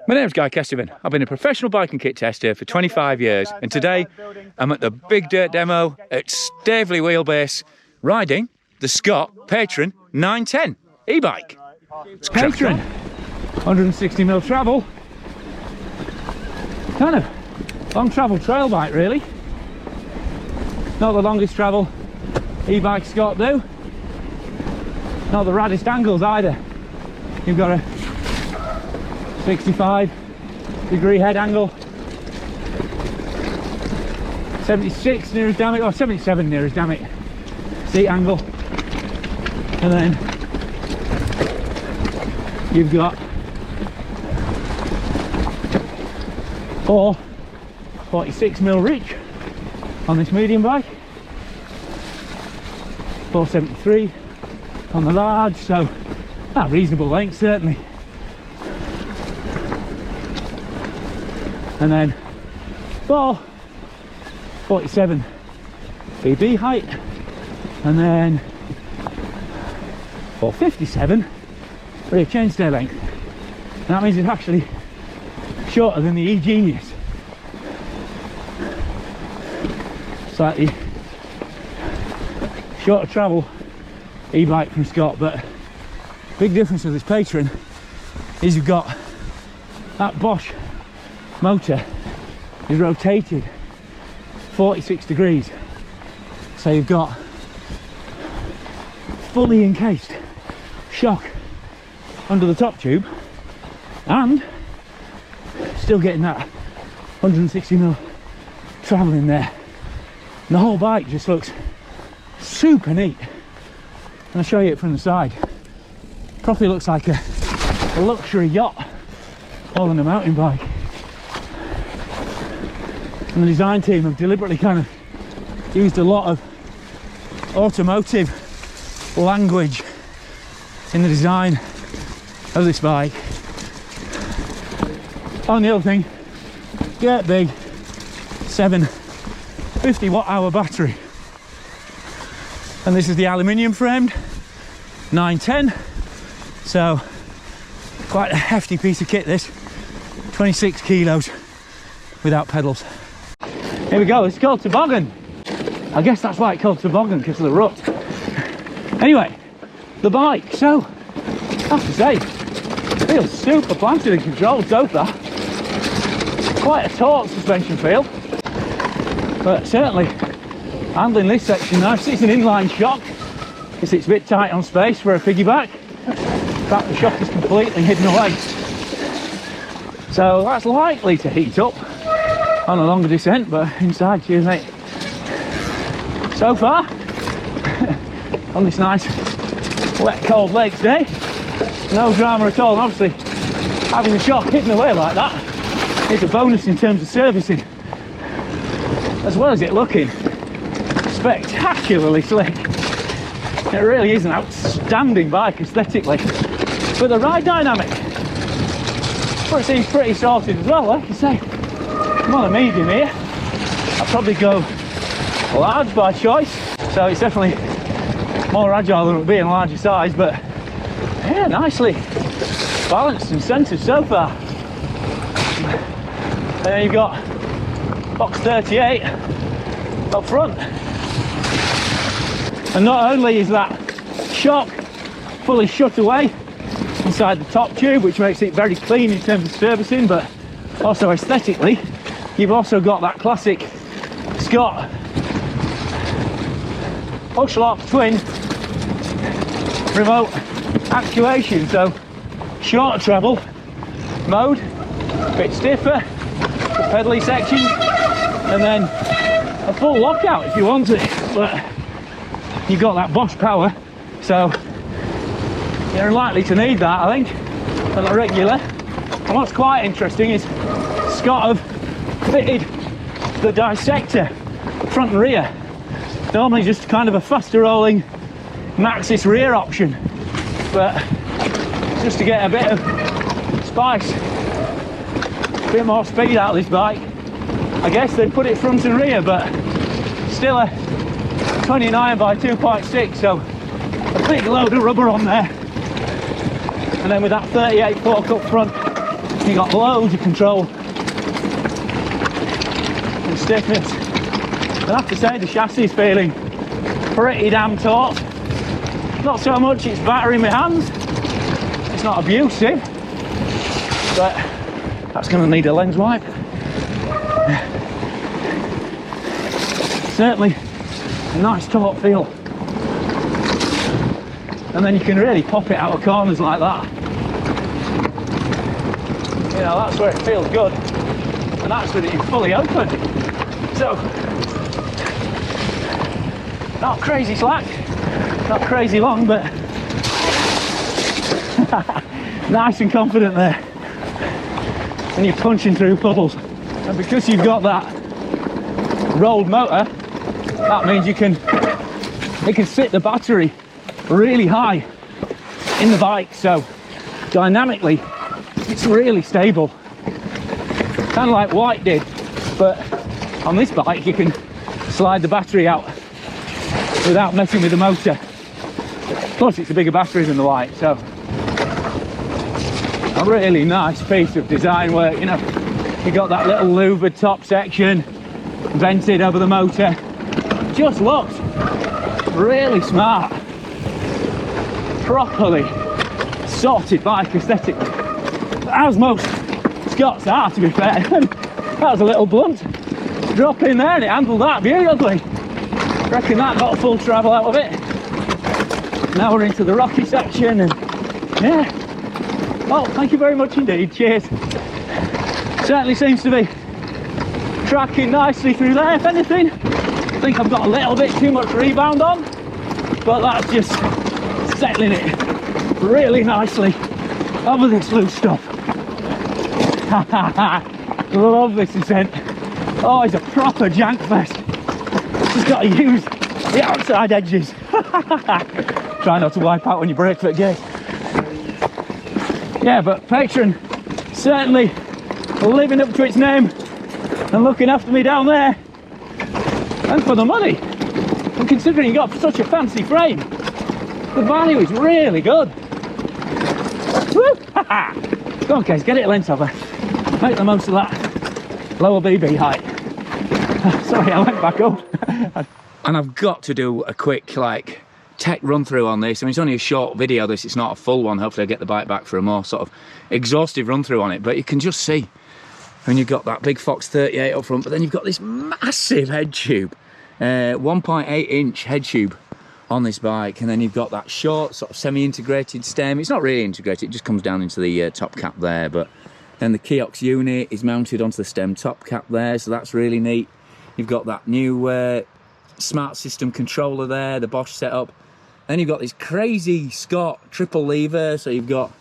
My name's Guy Kestevan. I've been a professional biking kit tester for 25 years, and today I'm at the Big Dirt Demo at Staveley Wheelbase, riding the Scott Patron 910 e-bike. It's Patron, 160mm travel, kind of long travel trail bike really. Not the longest travel e-bike Scott do, not the raddest angles either. You've got a 65-degree head angle, 76 nearest damn it, or 77 nearest damn it, seat angle, and then you've got 4 46mm reach on this medium bike, 473 on the large, so a reasonable length certainly. And then 47 BB height, and then 457 rear chainstay length. And that means it's actually shorter than the E-Genius. Slightly shorter travel e-bike from Scott, but big difference with this Patron is you've got that Bosch motor is rotated 46 degrees, so you've got fully encased shock under the top tube and still getting that 160mm travel in there, and the whole bike just looks super neat. And I'll show you it from the side. Probably looks like a luxury yacht more than a mountain bike. And the design team have deliberately kind of used a lot of automotive language in the design of this bike. On the other thing, get big 750 watt-hour battery, and this is the aluminium framed 910, so quite a hefty piece of kit this, 26 kilos without pedals. Here we go, it's called Toboggan. I guess that's why it's called Toboggan, because of the rut. Anyway, the bike, so I have to say, feels super planted and controlled so far. Quite a taut suspension feel, but certainly handling this section nice. It's an inline shock, because it's a bit tight on space for a piggyback. In fact, the shock is completely hidden away, so that's likely to heat up on a longer descent, but inside, cheers mate. So far, on this nice wet cold lakes day, no drama at all. And obviously having the shock hidden away like that is a bonus in terms of servicing, as well as it looking spectacularly slick. It really is an outstanding bike aesthetically, but the ride dynamic, well, it seems pretty sorted as well. Like I say, I'm on a medium here. I'll probably go large by choice, so it's definitely more agile than it would be in larger size, but yeah, nicely balanced and centered so far. Then you've got box 38 up front, and not only is that shock fully shut away inside the top tube, which makes it very clean in terms of servicing, but also aesthetically you've also got that classic Scott push lock twin remote actuation, so short travel mode, a bit stiffer, the pedally section, and then a full lockout if you want it, but you've got that Bosch power, so you're likely to need that, I think, on a regular. And what's quite interesting is Scott have fitted the dissector front and rear. Normally just kind of a faster rolling Maxxis rear option, but just to get a bit of spice, a bit more speed out of this bike, I guess they put it front and rear, but still a 29 by 2.6, so a big load of rubber on there. And then with that 38 fork up front, You got loads of control and stiffness. I have to say the chassis is feeling pretty damn taut. Not so much it's battering my hands, it's not abusive, but that's going to need a lens wipe. Certainly a nice taut feel, and then you can really pop it out of corners like that. You know, that's where it feels good, and that's with it fully open. So, not crazy slack, not crazy long, but nice and confident there. And you're punching through puddles. And because you've got that rolled motor, that means it can sit the battery really high in the bike. So dynamically, it's really stable. Kind of like White did, but on this bike you can slide the battery out without messing with the motor. Plus it's a bigger battery than the White, so a really nice piece of design work. You know, you got that little louvered top section vented over the motor. Just looks really smart, properly sorted bike aesthetically, as most Scots are, to be fair. That was a little blunt drop in there and it handled that beautifully. Reckon that got a full travel out of it. Now we're into the rocky section, and yeah, well, thank you very much indeed, cheers. Certainly seems to be tracking nicely through there. If anything, I think I've got a little bit too much rebound on, but that's just settling it really nicely over this loose stuff. Love this descent. Oh, it's a proper jank fest. Just got to use the outside edges. Try not to wipe out when you brake for it, gate. Yeah, but Patron certainly living up to its name and looking after me down there. And for the money, and considering you got such a fancy frame, the value is really good. Woo! Go on, Case, get it a lens over. Make the most of that lower BB height. Sorry, I went back up. And I've got to do a quick tech run through on this. I mean, it's only a short video, this, it's not a full one. Hopefully I get the bike back for a more sort of exhaustive run through on it, but you can just see when you've got that big Fox 38 up front, but then you've got this massive head tube, 1.8 inch head tube on this bike, and then you've got that short sort of semi-integrated stem. It's not really integrated, it just comes down into the top cap there, but then the Kiox unit is mounted onto the stem top cap there, so that's really neat. You've got that new smart system controller there, the Bosch setup. Then you've got this crazy Scott triple lever, so you've got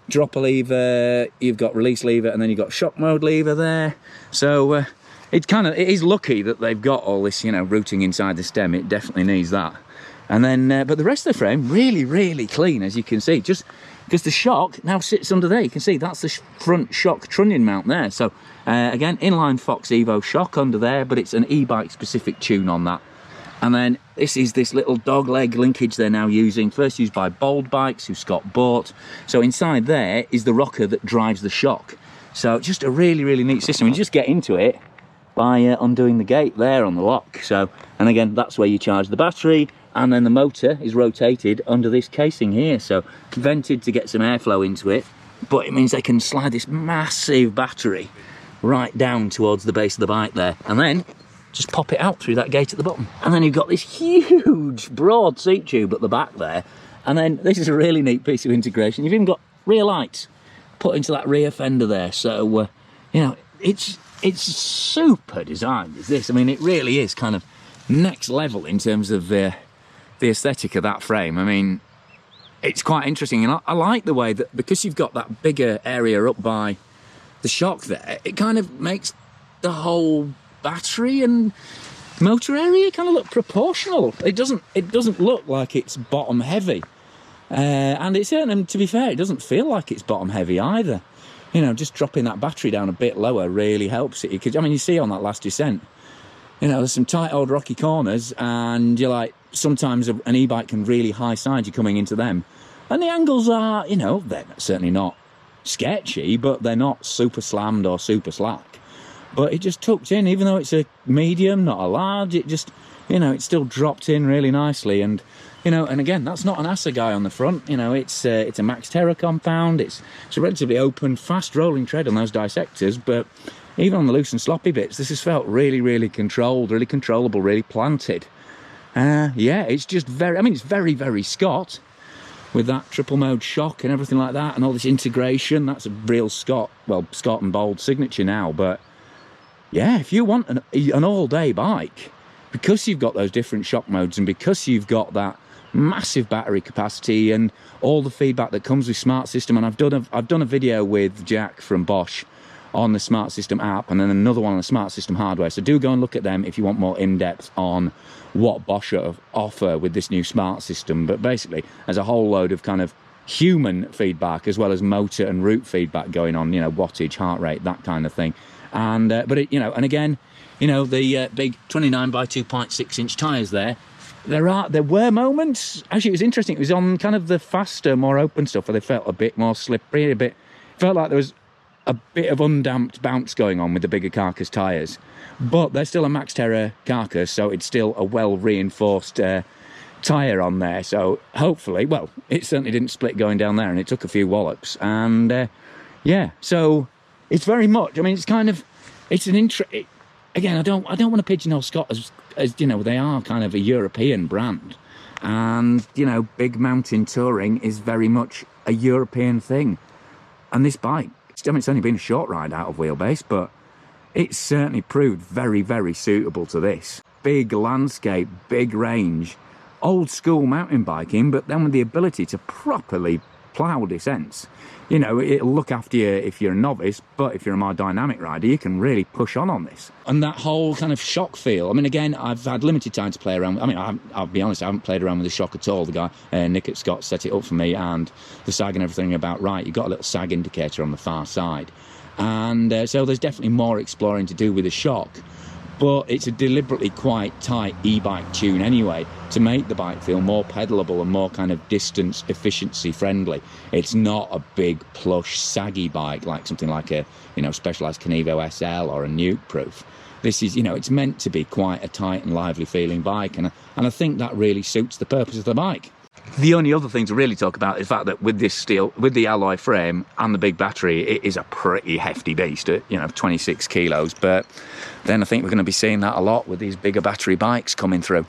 dropper lever, you've got release lever, and then you've got shock mode lever there. So it is lucky that they've got all this, you know, routing inside the stem. It definitely needs that. And then, but the rest of the frame, really clean, as you can see, just because the shock now sits under there. You can see that's the front shock trunnion mount there. So again, inline Fox Evo shock under there, but it's an e-bike specific tune on that. And then this is this little dog leg linkage they're now using, first used by Bold Bikes, who Scott bought. So inside there is the rocker that drives the shock. So just a really neat system. You just get into it by undoing the gate there on the lock. So, and again, that's where you charge the battery, and then the motor is rotated under this casing here. So vented to get some airflow into it, but it means they can slide this massive battery right down towards the base of the bike there, and then just pop it out through that gate at the bottom. And then you've got this huge broad seat tube at the back there, and then this is a really neat piece of integration. You've even got rear lights put into that rear fender there, so you know, it's super designed, is this. I mean, it really is kind of next level in terms of the aesthetic of that frame. I mean, it's quite interesting, and I like the way that, because you've got that bigger area up by the shock there, it kind of makes the whole battery and motor area kind of look proportional. It doesn't look like it's bottom heavy, and it's certainly, to be fair, it doesn't feel like it's bottom heavy either. You know, just dropping that battery down a bit lower really helps it. I mean, you see on that last descent, you know, there's some tight old rocky corners, and you're like, sometimes an e-bike can really high side you coming into them, and the angles are, you know, they're certainly not sketchy, but they're not super slammed or super slack. But it just tucked in, even though it's a medium, not a large, it just, you know, it still dropped in really nicely. And, you know, and again, that's not an Assegai on the front, you know, it's a Max Terra compound, it's a relatively open, fast rolling tread on those dissectors, but even on the loose and sloppy bits, this has felt really, really controlled, really controllable, really planted. Yeah, it's just very, I mean, it's very, very Scott, with that triple mode shock and everything like that, and all this integration. That's a real Scott, well, Scott and Bold signature now. But yeah, if you want an all-day bike, because you've got those different shock modes, and because you've got that massive battery capacity and all the feedback that comes with Smart System, and I've done a video with Jack from Bosch on the Smart System app, and then another one on the Smart System hardware, so do go and look at them if you want more in-depth on what Bosch offer with this new Smart System. But basically, there's a whole load of kind of human feedback as well as motor and route feedback going on, you know, wattage, heart rate, that kind of thing. And but it, you know, and again, you know, the big 29 by 2.6 inch tyres there were moments, actually it was interesting, it was on kind of the faster, more open stuff where they felt a bit more slippery, felt like there was a bit of undamped bounce going on with the bigger carcass tyres, but they're still a Max Terra carcass, so it's still a well reinforced tyre on there. So hopefully, well, it certainly didn't split going down there, and it took a few wallops. And yeah, so it's very much, I mean, it's kind of, it's an again, I don't want to pigeonhole Scott as you know, they are kind of a European brand, and you know, big mountain touring is very much a European thing. And this bike, I mean, it's only been a short ride out of Wheelbase, but it's certainly proved very, very suitable to this. Big landscape, big range, old school mountain biking, but then with the ability to properly plough descents. You know, it'll look after you if you're a novice, but if you're a more dynamic rider, you can really push on this. And that whole kind of shock feel, I mean, again, I've had limited time to play around. I mean, I'll be honest, I haven't played around with the shock at all. The guy, Nick at Scott, set it up for me, and the sag and everything about right. You've got a little sag indicator on the far side. And so there's definitely more exploring to do with the shock. But it's a deliberately quite tight e-bike tune anyway, to make the bike feel more pedalable and more kind of distance efficiency friendly. It's not a big plush saggy bike like something like a, you know, Specialized Kenevo SL or a Nuke Proof. This is, you know, it's meant to be quite a tight and lively feeling bike, and I think that really suits the purpose of the bike. The only other thing to really talk about is the fact that with this steel, with the alloy frame and the big battery, it is a pretty hefty beast at, you know, 26 kilos. But then I think we're going to be seeing that a lot with these bigger battery bikes coming through.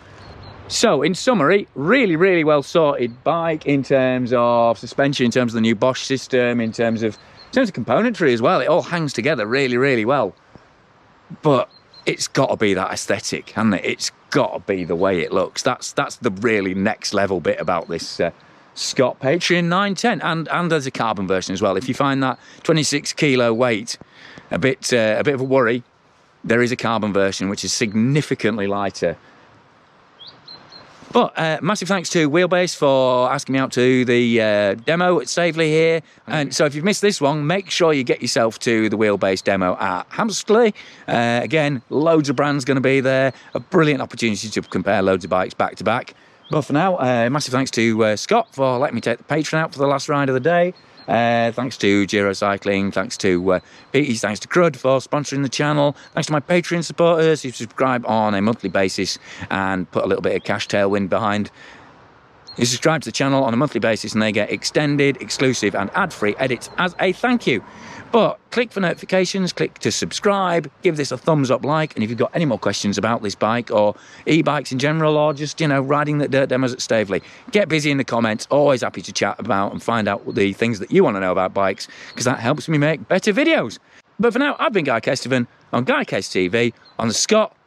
So in summary, really, really well sorted bike in terms of suspension, in terms of the new Bosch system, in terms of componentry as well. It all hangs together really, really well. But it's got to be that aesthetic, hasn't it? It's got to be the way it looks. That's the really next level bit about this Scott Patron 910, and there's a carbon version as well. If you find that 26 kilo weight a bit of a worry, there is a carbon version which is significantly lighter. But massive thanks to Wheelbase for asking me out to the demo at Staveley here. And so if you've missed this one, make sure you get yourself to the Wheelbase demo at Hampstead. Again, loads of brands going to be there. A brilliant opportunity to compare loads of bikes back to back. But for now, massive thanks to Scott for letting me take the Patron out for the last ride of the day. Thanks to Giro Cycling, thanks to Petey, thanks to Crud for sponsoring the channel, thanks to my Patreon supporters who subscribe on a monthly basis and put a little bit of cash tailwind behind. You subscribe to the channel on a monthly basis and they get extended, exclusive and ad-free edits as a thank you. But click for notifications, click to subscribe, give this a thumbs up like, and if you've got any more questions about this bike or e-bikes in general, or just, you know, riding the dirt demos at Staveley, get busy in the comments. Always happy to chat about and find out the things that you want to know about bikes, because that helps me make better videos. But for now, I've been Guy Kesteven on Guy Kest TV on the Scott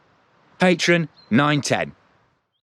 Patron 910.